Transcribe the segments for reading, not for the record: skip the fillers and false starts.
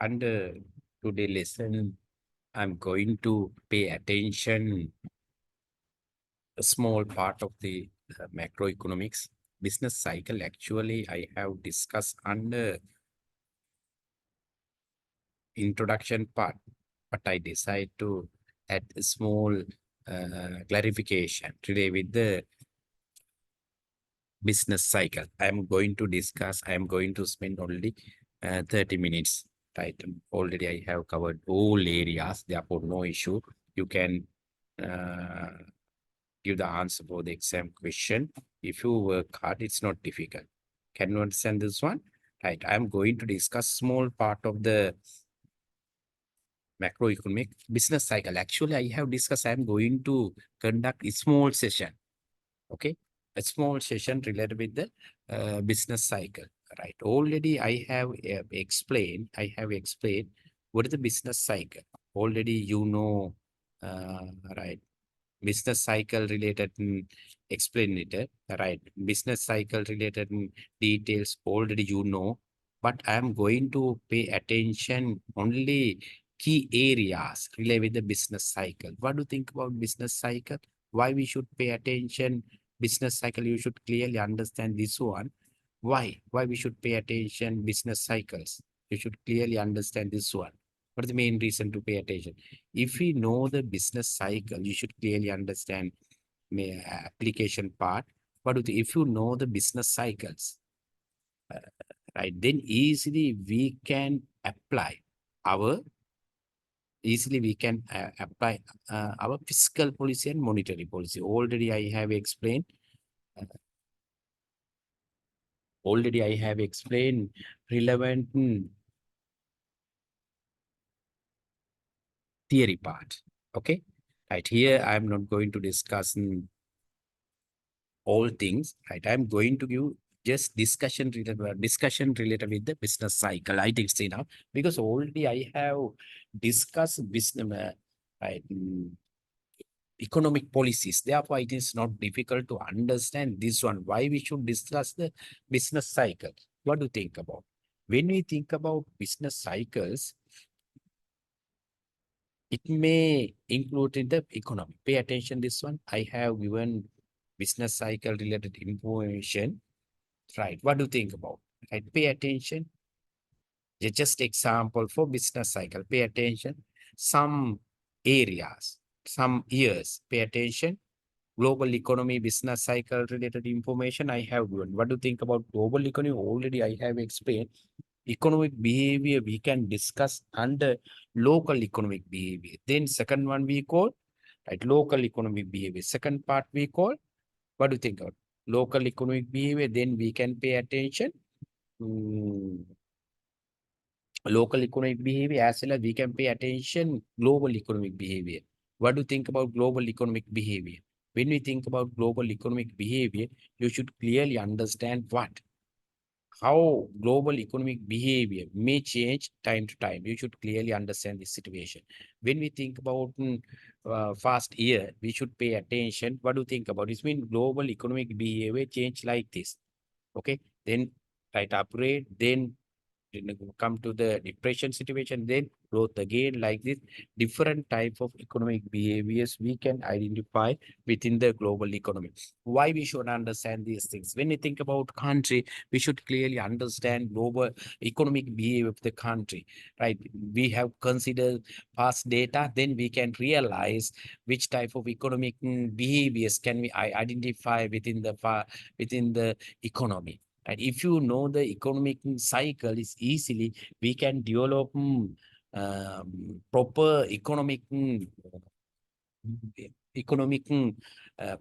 Under today lesson, I'm going to pay attention a small part of the macroeconomics business cycle. Actually, I have discussed under introduction part, but I decide to add a small clarification today with the business cycle. I'm going to discuss, I'm going to spend only 30 minutes. Right. Already I have covered all areas, therefore no issue. You can give the answer for the exam question. If you work hard, it's not difficult. Can you understand this one? Right. I'm going to discuss small part of the macroeconomic business cycle. Actually, I have discussed, I'm going to conduct a small session. Okay. A small session related with the business cycle. Right. Already I have explained, what is the business cycle. Already you know, right. Business cycle related explain it, right? Business cycle related details already you know, but I am going to pay attention only key areas related with the business cycle. What do you think about business cycle? Why we should pay attention business cycle? You should clearly understand this one. Why we should pay attention business cycles? You should clearly understand this one. What is the main reason to pay attention? If we know the business cycle, you should clearly understand application part. But if you know the business cycles, right, then our easily we can apply our fiscal policy and monetary policy. Already I have explained. Already I have explained relevant theory part. Okay, right here I'm not going to discuss all things. Right, I'm going to give just discussion related with the business cycle. I think it's enough because already I have discussed business right, economic policies. Therefore, it is not difficult to understand this one. Why we should discuss the business cycle? What do you think about? When we think about business cycles, it may include in the economy. Pay attention this one. I have given business cycle related information. Right. What do you think about? Right. Pay attention. Just example for business cycle. Pay attention. Some areas, some years. Pay attention. Global economy, business cycle related information I have given. What do you think about global economy? Already I have explained. Economic behavior we can discuss under local economic behavior. Then second one we call right local economic behavior. Second part we call, what do you think of local economic behavior? Then we can pay attention local economic behavior as well as we can pay attention global economic behavior. What do you think about global economic behavior? When we think about global economic behavior, you should clearly understand how global economic behavior may change time to time. You should clearly understand this situation. When we think about past year, we should pay attention. What do you think about? It means global economic behavior change like this. Okay, then right upgrade, then come to the depression situation, then growth again like this. Different type of economic behaviors we can identify within the global economy. Why we should understand these things? When we think about country, we should clearly understand global economic behavior of the country, right? We have considered past data, then we can realize which type of economic behaviors can we identify within the economy. And if you know the economic cycle is easily, we can develop proper economic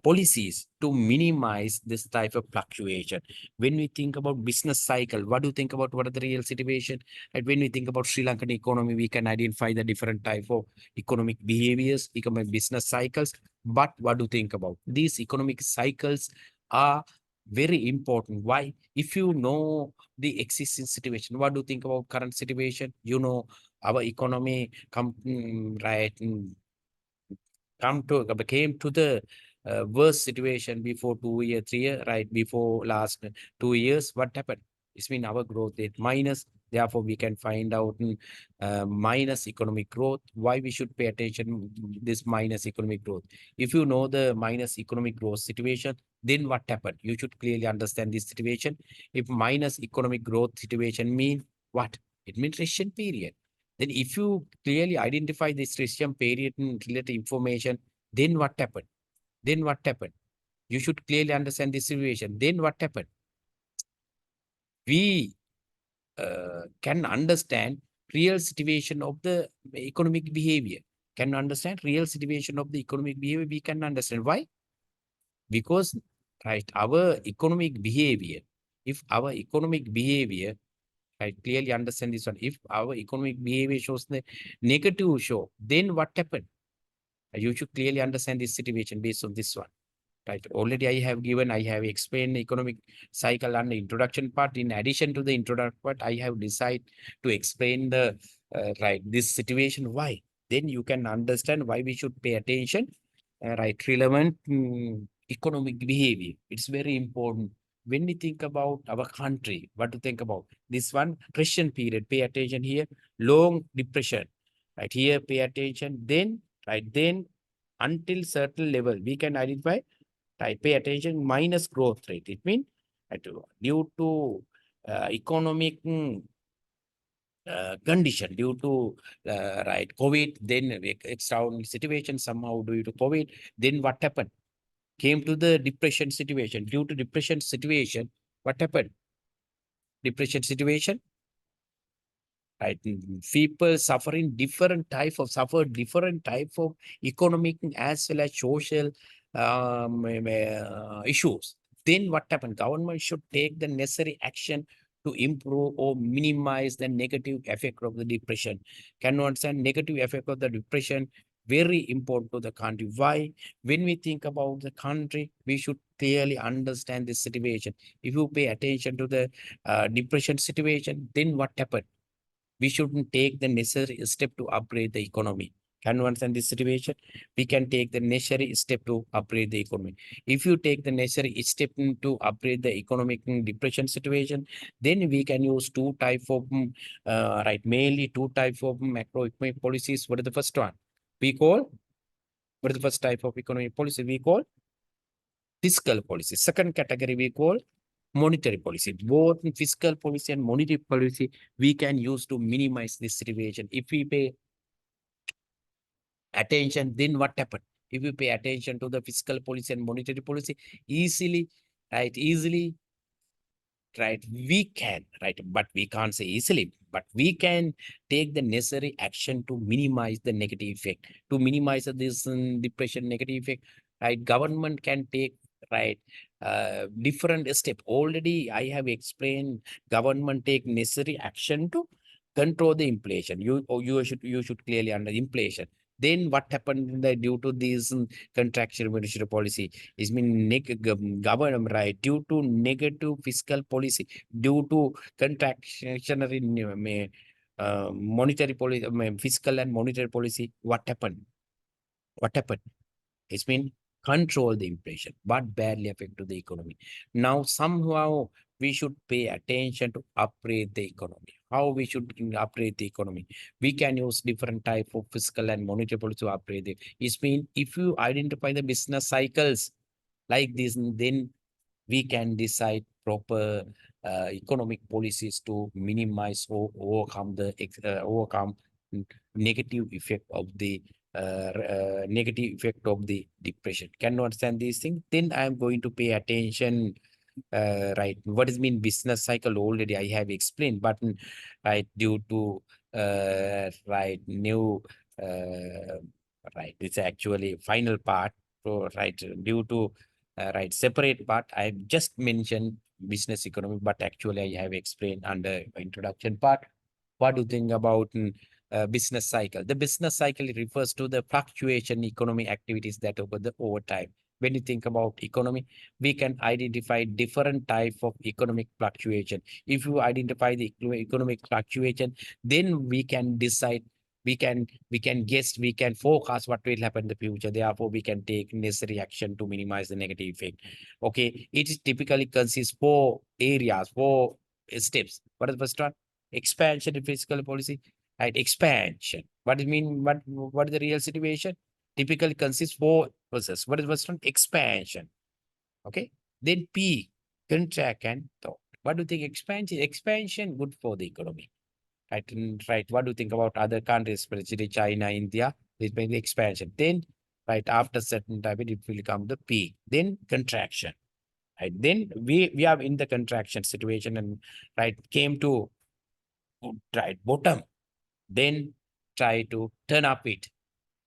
policies to minimize this type of fluctuation. When we think about business cycle, what do you think about what are the real situation? And when we think about Sri Lankan economy, we can identify the different type of economic behaviors, economic business cycles. But what do you think about these economic cycles are very important. Why? If you know the existing situation, what do you think about current situation? You know, our economy came to the worst situation before 2 year, 3 year, right? Before last 2 years, what happened? It's been our growth rate minus Therefore, we can find out minus economic growth. Why we should pay attention this minus economic growth? If you know the minus economic growth situation, then what happened? You should clearly understand this situation. If minus economic growth situation mean what? It means recession period. Then if you clearly identify this recession period and related information, then what happened? Then what happened? You should clearly understand this situation. Then what happened? We can understand real situation of the economic behavior. Can understand real situation of the economic behavior. We can understand why? Because right, our economic behavior. If our economic behavior, I clearly understand this one. If our economic behavior shows the negative show, then what happened? You should clearly understand this situation based on this one. Right. Already I have explained the economic cycle and the introduction part. In addition to the introduction part, I have decided to explain the right this situation. Why? Then you can understand why we should pay attention. Right, relevant economic behavior. It's very important when we think about our country. What to think about this one? Recession period. Pay attention here. Long depression. Right here. Pay attention. Then right then until certain level we can identify. Right, pay attention, minus growth rate. It means due to economic condition, due to right COVID, then external situation somehow due to COVID, then what happened? Came to the depression situation. Due to depression situation, what happened? Depression situation, right? People suffering suffer different type of economic as well as social issues. Then what happened? Government should take the necessary action to improve or minimize the negative effect of the depression. Can you understand negative effect of the depression? Very important to the country. Why? When we think about the country, we should clearly understand this situation. If you pay attention to the depression situation, then what happened? We shouldn't take the necessary step to upgrade the economy. Can you understand this situation? We can take the necessary step to upgrade the economy. If you take the necessary step to upgrade the economic depression situation, then we can use two type of right, mainly two type of macroeconomic policies. What is the first one? We call what is the first type of economic policy? We call fiscal policy. Second category we call monetary policy. Both fiscal policy and monetary policy we can use to minimize this situation. If we pay attention, then what happened? If we pay attention to the fiscal policy and monetary policy, easily, right, easily, right, we can, right, but we can't say easily, but we can take the necessary action to minimize the negative effect, to minimize this depression negative effect, right? Government can take, right, different step. Already I have explained government take necessary action to control the inflation. You should clearly under inflation. Then what happened in due to this contractual monetary policy is mean government, right, due to negative fiscal policy, due to contractionary monetary policy, fiscal and monetary policy, what happened? What happened? It's been control the inflation, but badly affect to the economy. Now, somehow we should pay attention to upgrade the economy. How we should upgrade the economy? We can use different type of fiscal and monetary policy to upgrade it. It's mean if you identify the business cycles like this, then we can decide proper economic policies to minimize or overcome negative effect of the negative effect of the depression. Can you understand these things? Then I am going to pay attention. Right, what is mean business cycle? Already I have explained, but right, due to right new right, it's actually final part. So right, due to right, separate part. I just mentioned business economy, but actually I have explained under introduction part. What do you think about business cycle? The business cycle refers to the fluctuation economic activities that over time. When you think about economy, we can identify different type of economic fluctuation. If you identify the economic fluctuation, then we can decide, we can guess, we can forecast what will happen in the future. Therefore, we can take necessary action to minimize the negative effect. Okay, it is typically consists four areas, four steps. What is the first one? Expansion in fiscal policy, right? Expansion. What does it mean? What is the real situation? Typically consists four process. What is first one? Expansion. Okay. Then P, contract and thought. What do you think? Expansion. Expansion good for the economy. Right. Right. What do you think about other countries, especially China, India? This may be expansion. Then, right after certain time, it will come the P. Then contraction. Right. Then we are in the contraction situation and right came to right bottom. Then try to turn up it.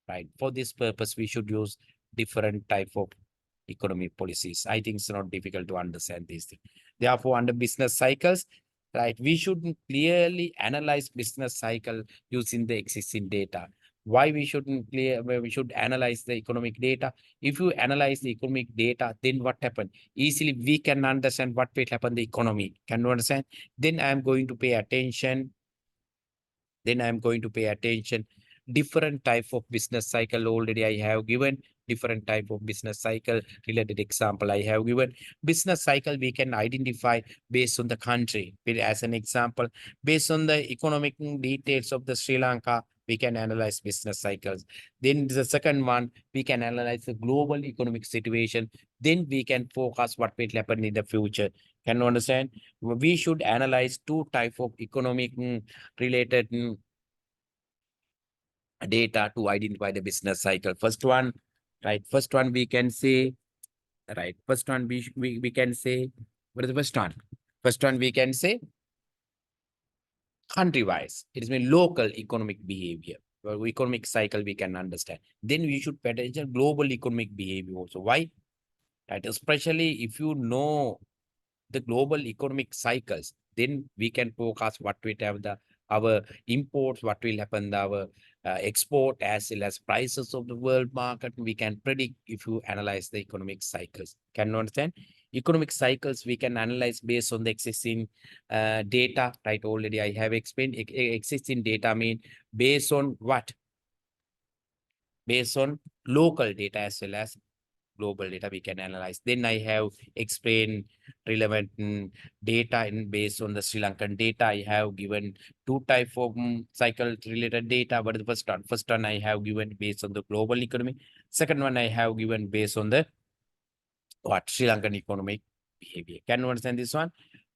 Right. For this purpose, we should use different type of economic policies. I think it's not difficult to understand these things. Therefore, under business cycles, right, we should clearly analyze business cycle using the existing data. Why we shouldn't clear? We should analyze the economic data. If you analyze the economic data, then what happened? Easily we can understand what will happen the economy. Can you understand? Then I am going to pay attention. Then I'm going to pay attention. Different type of business cycle already I have given. Different type of business cycle related example I have given. Business cycle we can identify based on the country. As an example, based on the economic details of the Sri Lanka, we can analyze business cycles. Then the second one, we can analyze the global economic situation. Then we can forecast what will happen in the future. Can you understand? We should analyze two type of economic related data to identify the business cycle. First one, right? First one we can say, right? First one we can say, what is the first one? First one we can say country-wise. It is mean local economic behavior. Well, economic cycle we can understand. Then we should pay attention global economic behavior also. Why? Right? Especially if you know the global economic cycles, then we can forecast what will have the our imports, what will happen our export as well as prices of the world market. We can predict if you analyze the economic cycles. Can you understand? Economic cycles we can analyze based on the existing data, right? Already I have explained existing data mean based on what? Based on local data as well as global data we can analyze. Then I have explained relevant data in based on the Sri Lankan data. I have given two type of cycle related data. What is the first one? First one I have given based on the global economy. Second one I have given based on the what Sri Lankan economic behavior. Can you understand this one?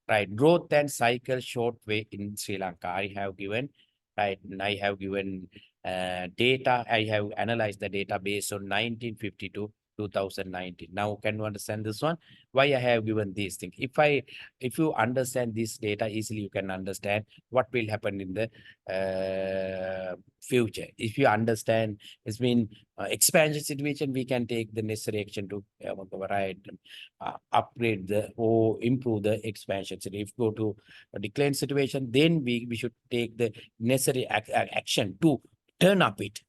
Right, growth and cycle short way in Sri Lanka. I have given, right, I have given data. I have analyzed the data based on 1950 to 2019. Now, can you understand this one? Why I have given these things? If you understand this data easily, you can understand what will happen in the future. If you understand, it's been expansion situation, we can take the necessary action to right, upgrade the or improve the expansion. So if go to a decline situation, then we should take the necessary action to turn up it.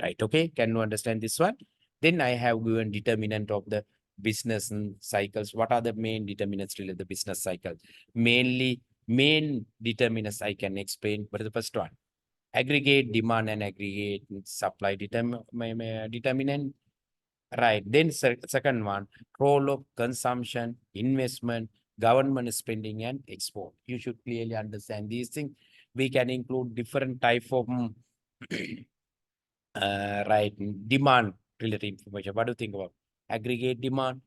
Right. Okay. Can you understand this one? Then I have given determinant of the business cycles. What are the main determinants related to the business cycle? Mainly, main determinants I can explain. What is the first one? Aggregate demand and aggregate supply determinant. Right. Then second one, role of consumption, investment, government spending, and export. You should clearly understand these things. We can include different type of right demand related information. What do you think about aggregate demand,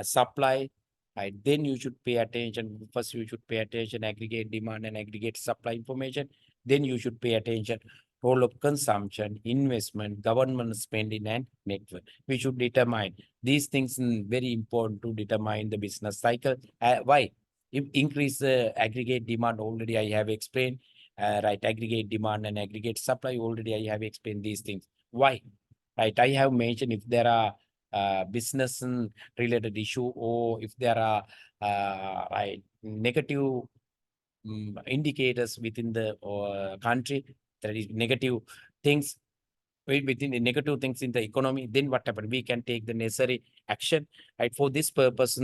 supply? Right. Then you should pay attention. First, you should pay attention aggregate demand and aggregate supply information. Then you should pay attention role of consumption, investment, government spending, and network. We should determine these things very important to determine the business cycle. Why? If increase the aggregate demand, already I have explained. Right, aggregate demand and aggregate supply, already I have explained these things. Why? Right, I have mentioned if there are business related issue or if there are right negative indicators within the country, that is negative things within the negative things in the economy, then what happened? We can take the necessary action, right? For this purpose,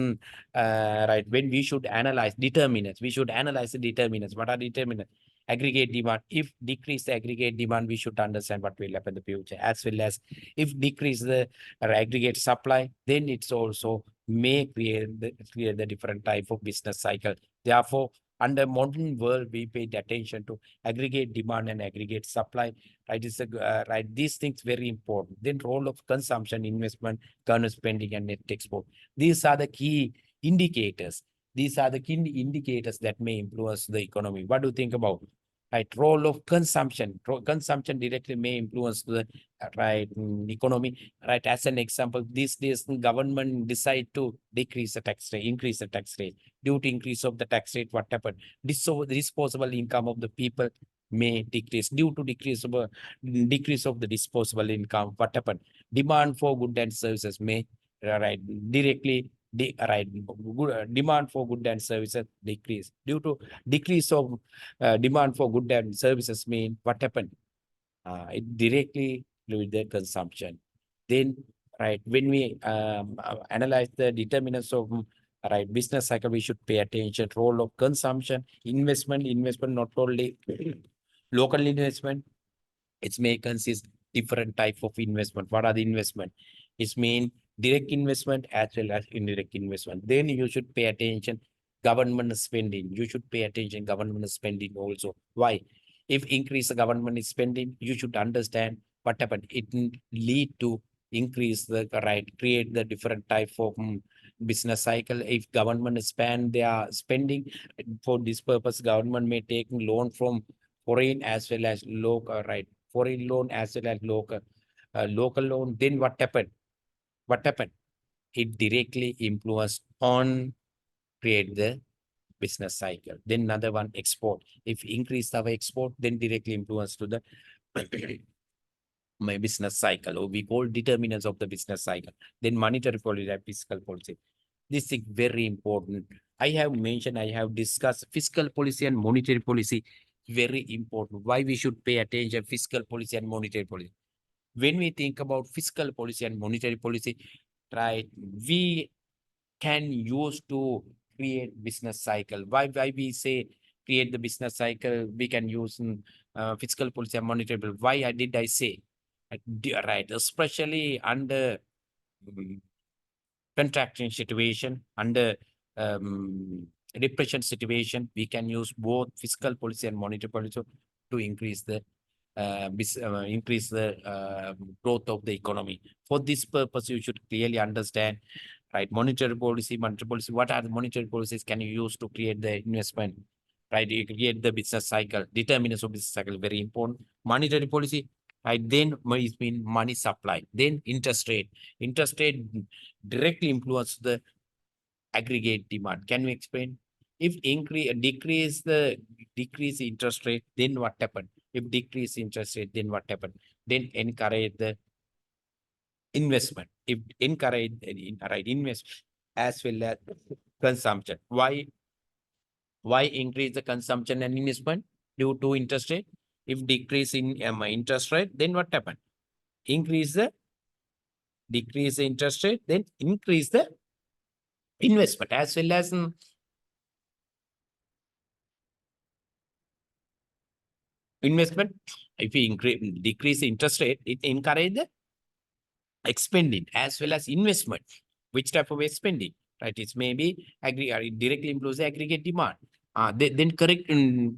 right, when we should analyze determinants, we should analyze the determinants. What are determinants? Aggregate demand. If decrease the aggregate demand, we should understand what will happen in the future, as well as if decrease the aggregate supply, then it's also may create the different type of business cycle. Therefore, Under modern world, we paid attention to aggregate demand and aggregate supply. Right, right. These things very important. Then role of consumption, investment, government spending, and net export. These are the key indicators. These are the key indicators that may influence the economy. What do you think about? Right, role of consumption. Consumption directly may influence the economy. Right, as an example, these days government decide to decrease the tax rate, increase the tax rate. Due to increase of the tax rate, what happened? Disposable income of the people may decrease. Due to decrease of the disposable income, what happened? Demand for goods and services may right directly demand for goods and services decrease. Due to decrease of demand for goods and services mean what happened? It directly with the consumption. Then, right, when we analyze the determinants of business cycle, we should pay attention role of consumption, investment not only local investment. It may consist different type of investment. What are the investment? It's mean direct investment as well as indirect investment. Then you should pay attention government spending. You should pay attention government spending also. Why? If increase the government spending, you should understand what happened. It lead to increase the create the different type of business cycle. If government spend their spending for this purpose, government may take loan from foreign as well as local, foreign loan as well as local loan. Then what happened? What happened? It directly influenced on create the business cycle. Then another one, export. If increase our export, then directly influence to the my business cycle, or we call determinants of the business cycle. Then monetary policy and fiscal policy. This is very important. I have discussed fiscal policy and monetary policy. Very important. Why we should pay attention fiscal policy and monetary policy? When we think about fiscal policy and monetary policy, right, we can use to create business cycle. Why we say create the business cycle? We can use fiscal policy and monetary policy. Why did I say? Right, especially under contraction situation, under depression situation, we can use both fiscal policy and monetary policy to increase the growth of the economy. For this purpose, you should clearly understand, right? Monetary policy. What are the monetary policies can you use to create the investment? Right, you create the business cycle. Determinants of business cycle very important. Monetary policy. Right, then it mean money supply. Then interest rate. Interest rate directly influence the aggregate demand. Can you explain? If decrease interest rate, then what happened? If decrease interest rate, then what happened? Then encourage the investment. If encourage invest as well as consumption. Why increase the consumption and investment? Due to interest rate. If decrease in interest rate, then what happened? Decrease the interest rate, then increase the investment as well as investment. If we decrease the interest rate, it encourage the expending as well as investment. Which type of spending? Right, it may be it directly influence the aggregate demand. Then correct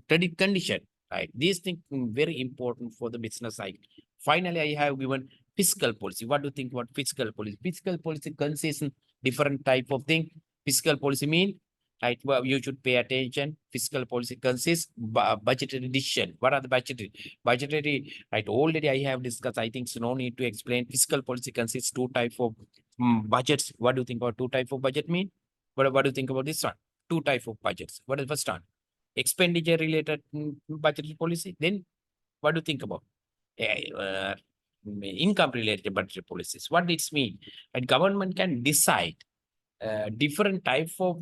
credit condition. Right, these things very important for the business cycle. Finally, I have given fiscal policy. What do you think about fiscal policy? Fiscal policy consists in different type of thing. Fiscal policy mean, right, well, you should pay attention. Fiscal policy consists budgetary decision. What are the budgetary? Right, already I have discussed. I think so no need to explain. Fiscal policy consists two type of budgets. What do you think about two type of budget mean? What do you think about this one? Two type of budgets. What is first one? Expenditure related budgetary policy. Then what do you think about income related budgetary policies? What it mean? And government can decide different type of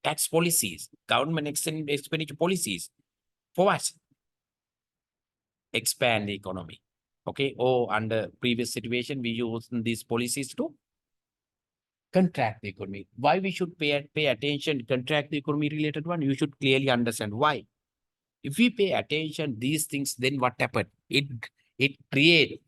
tax policies, government expenditure policies for what? Expand the economy. Okay. Or under previous situation, we use these policies to contract the economy. Why we should pay attention, contract the economy related one? You should clearly understand why. If we pay attention these things, then what happened? It create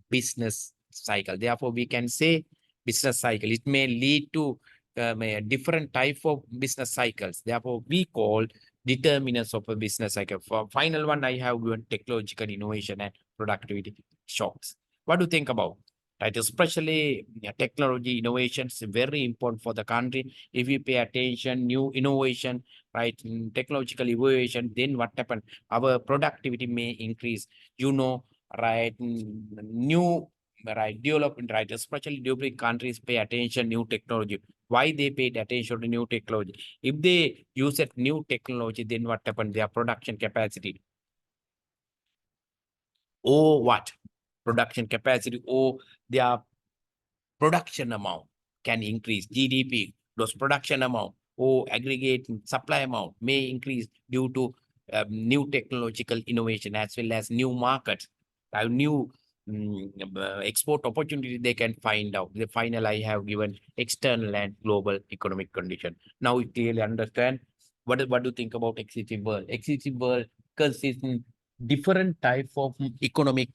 business cycle. Therefore, we can say business cycle. It may lead to a different type of business cycles. Therefore, we call determinants of a business cycle. For final one, I have given technological innovation and productivity shocks. What do you think about? Right, especially technology innovations very important for the country. If we pay attention, new innovation, right, technological innovation, then what happen? Our productivity may increase. You know, right, new right development, right, especially developing countries pay attention new technology. Why they paid attention to new technology? If they use that new technology, then what happened? Their production capacity or what? Production capacity or their production amount can increase. GDP, those production amount or aggregate supply amount may increase due to new technological innovation as well as new markets, new export opportunity they can find out. The final I have given external and global economic condition. Now we clearly understand what do you think about existing world? Existing world consists in different type of economic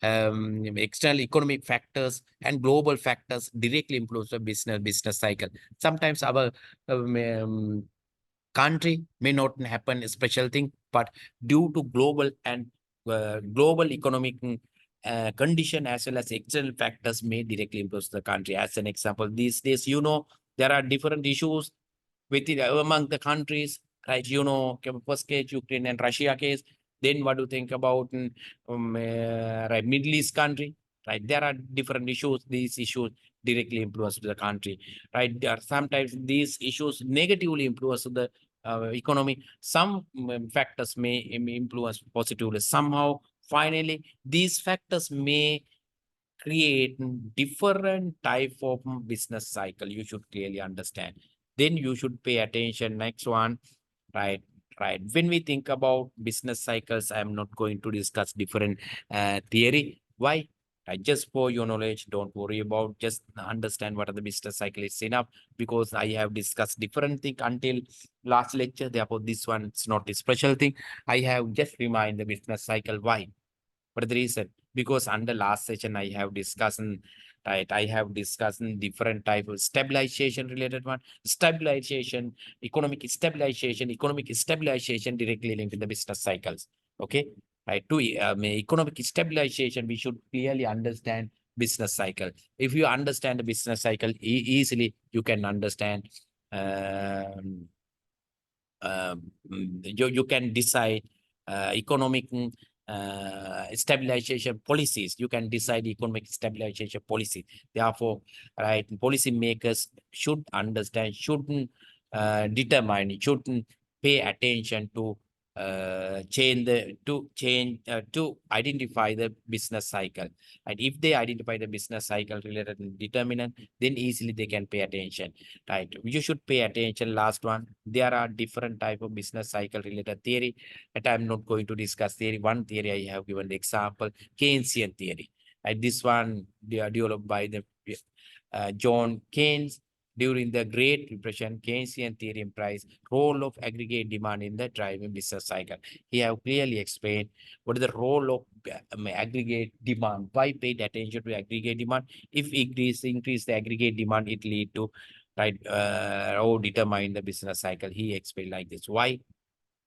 external economic factors and global factors directly influence the business cycle. Sometimes our country may not happen a special thing, but due to global and global economic condition as well as external factors may directly influence the country. As an example, these days, there are different issues within among the countries, right? First case, Ukraine and Russia case. Then what do you think about right, Middle East country? Right, there are different issues. These issues directly influence the country, right? There are sometimes these issues negatively influence the economy. Some factors may influence positively. Somehow, finally, these factors may create different type of business cycle. You should clearly understand. Then you should pay attention. Next one, right? Right. When we think about business cycles, I'm not going to discuss different theory. Why? Right, just for your knowledge, don't worry about. Just understand what are the business cycle is enough because I have discussed different thing until last lecture. Therefore, this one is not a special thing. I have just remind the business cycle. Why? What is the reason? Because under last session, I have discussed, right, I have discussed different type of stabilization related one, economic stabilization directly linked to the business cycles. Okay, right. To economic stabilization, we should clearly understand business cycle. If you understand the business cycle easily, you can understand you can decide economic stabilization policies. You can decide economic stabilization policy. Therefore, right, policy makers should understand, shouldn't determine, shouldn't pay attention to to identify the business cycle. And if they identify the business cycle related determinant, then easily they can pay attention. Right, you should pay attention. Last one, there are different type of business cycle related theory that I'm not going to discuss theory. One theory I have given the example, Keynesian theory. And this one they are developed by the John Keynes. During the Great Depression, Keynesian theory implies role of aggregate demand in the driving business cycle. He have clearly explained what is the role of aggregate demand. Why paid attention to aggregate demand? If increase the aggregate demand, it lead to right or determine the business cycle. He explained like this. Why?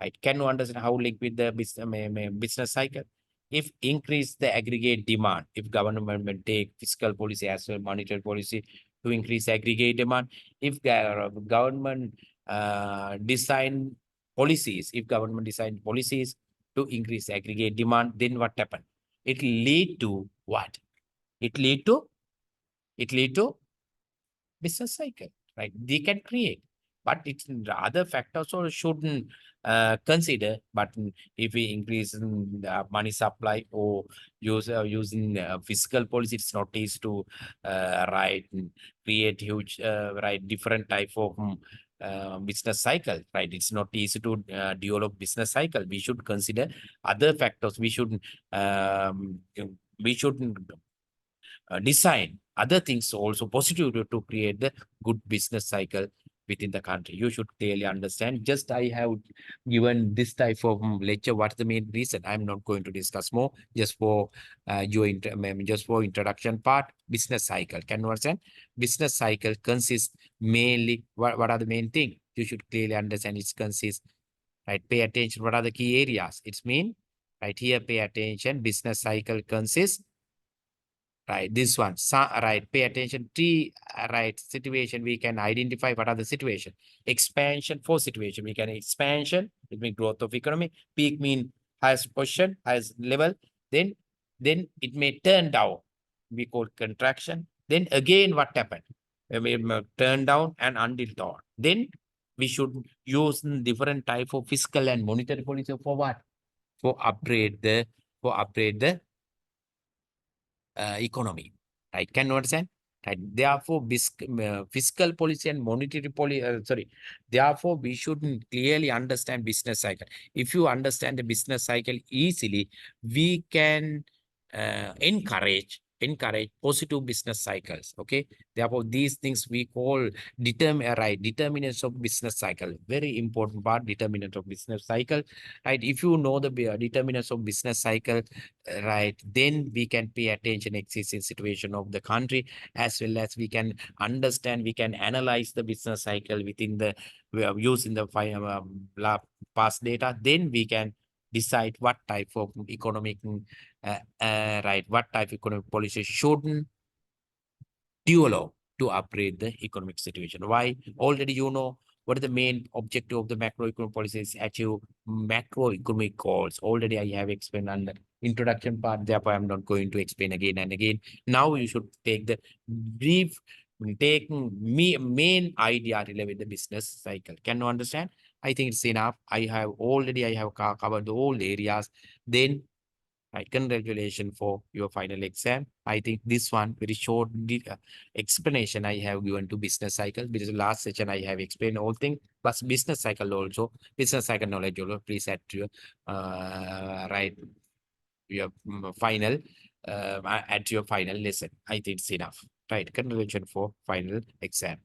Right? Can you understand how linked with the business cycle? If increase the aggregate demand, if government will take fiscal policy as well monetary policy to increase aggregate demand, if government design policies, if government design policies to increase aggregate demand, then what happened? It lead to what? It lead to business cycle, right? They can create, but it's the other factors also shouldn't consider. But if we increase the money supply or using fiscal policy, it's not easy to right create huge right different type of business cycle, right? It's not easy to develop business cycle. We should consider other factors. We should design other things also positive to create the good business cycle within the country. You should clearly understand. Just I have given this type of lecture. What's the main reason? I'm not going to discuss more. Just for just for introduction part. Business cycle. Can you understand? Business cycle consists mainly. What are the main thing? You should clearly understand. It consists. Right. Pay attention. What are the key areas? It's mean. Right here. Pay attention. Business cycle consists. Right, this one. So, right, pay attention. Right, situation. We can identify what are the situation. Expansion for situation. We can expansion. It means growth of economy. Peak mean highest position, highest level. Then, it may turn down. We call contraction. Then again, what happened? We may turn down and until down. Then we should use different type of fiscal and monetary policy for what? For upgrade the economy, right? Can you understand? Right. Therefore, fiscal policy and monetary policy, sorry. Therefore, we should clearly understand business cycle. If you understand the business cycle easily, we can encourage positive business cycles. Okay. Therefore, these things we call determinants of business cycle. Very important part, determinant of business cycle. Right. If you know the determinants of business cycle, right, then we can pay attention existing situation of the country, as well as we can understand, we can analyze the business cycle within the using the past data. Then we can decide what type of economic right, what type of economic policy should develop to upgrade the economic situation. Why? Already you know what is the main objective of the macroeconomic policy is achieve macroeconomic goals. Already I have explained on the introduction part, therefore I'm not going to explain again and again. Now you should take the brief, take me main idea related with the business cycle. Can you understand? I think it's enough. I have covered all areas. Then right, congratulations for your final exam. I think this one very short explanation I have given to business cycle, because the last session I have explained all thing plus business cycle also, business cycle knowledge also. Please add to your right, your final add to your final lesson. I think it's enough. Right, congratulations for final exam.